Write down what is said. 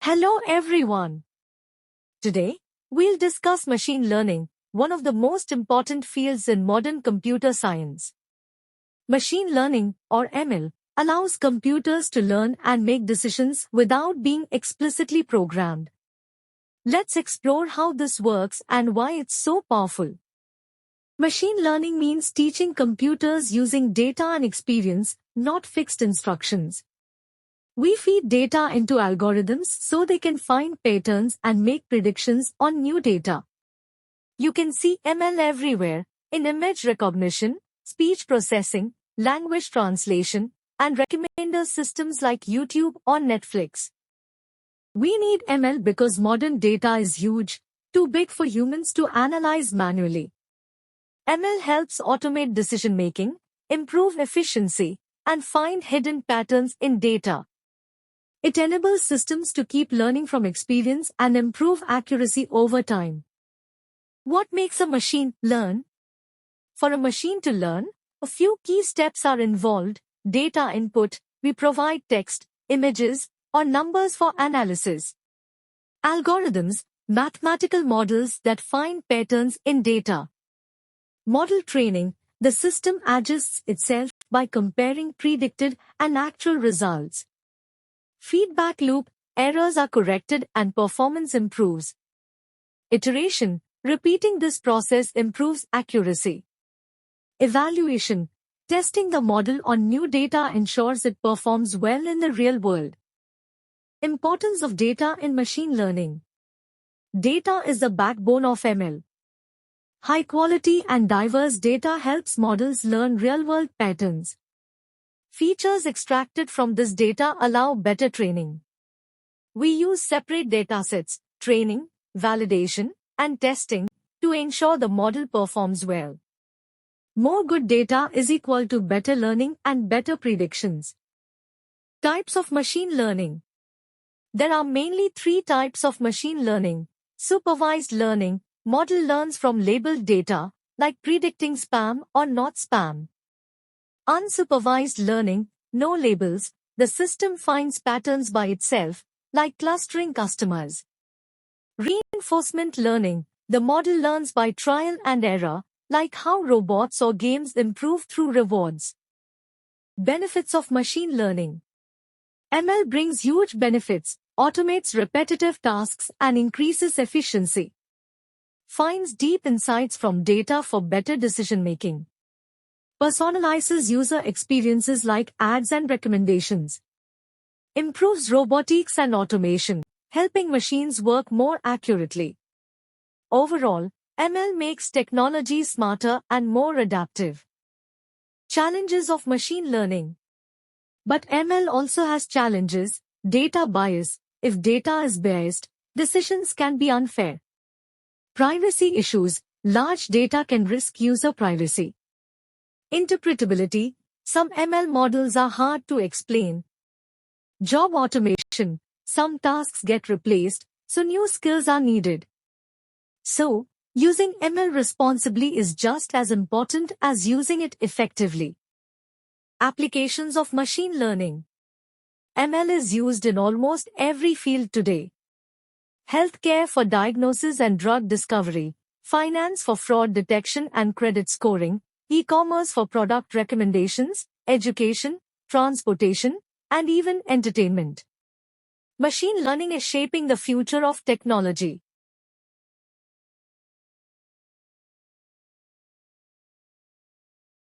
Hello everyone. Today, we'll discuss machine learning, one of the most important fields in modern computer science. Machine learning, or ML, allows computers to learn and make decisions without being explicitly programmed. Let's explore how this works and why it's so powerful. Machine learning means teaching computers using data and experience, not fixed instructions. We feed data into algorithms so they can find patterns and make predictions on new data. You can see ML everywhere, in image recognition, speech processing, language translation, and recommender systems like YouTube or Netflix. We need ML because modern data is huge, too big for humans to analyze manually. ML helps automate decision-making, improve efficiency, and find hidden patterns in data. It enables systems to keep learning from experience and improve accuracy over time. What makes a machine learn? For a machine to learn, a few key steps are involved: data input, we provide text, images, or numbers for analysis. Algorithms, mathematical models that find patterns in data. Model training, the system adjusts itself by comparing predicted and actual results. Feedback loop, errors are corrected and performance improves. Iteration, repeating this process improves accuracy. Evaluation, testing the model on new data ensures it performs well in the real world. Importance of data in machine learning. Data is the backbone of ML. High quality and diverse data helps models learn real-world patterns. Features extracted from this data allow better training. We use separate datasets, training, validation, and testing, to ensure the model performs well. More good data is equal to better learning and better predictions. Types of machine learning. There are mainly three types of machine learning. Supervised learning, model learns from labeled data, like predicting spam or not spam. Unsupervised learning, no labels, the system finds patterns by itself, like clustering customers. Reinforcement learning, the model learns by trial and error, like how robots or games improve through rewards. Benefits of machine learning. ML brings huge benefits, automates repetitive tasks and increases efficiency. Finds deep insights from data for better decision-making. Personalizes user experiences like ads and recommendations. Improves robotics and automation, helping machines work more accurately. Overall, ML makes technology smarter and more adaptive. Challenges of machine learning. But ML also has challenges: data bias. If data is biased, decisions can be unfair. Privacy issues. Large data can risk user privacy. Interpretability, some ML models are hard to explain. Job automation, some tasks get replaced, so new skills are needed. So, using ML responsibly is just as important as using it effectively. Applications of machine learning. ML is used in almost every field today. Healthcare for diagnosis and drug discovery, finance for fraud detection and credit scoring, e-commerce for product recommendations, education, transportation, and even entertainment. Machine learning is shaping the future of technology.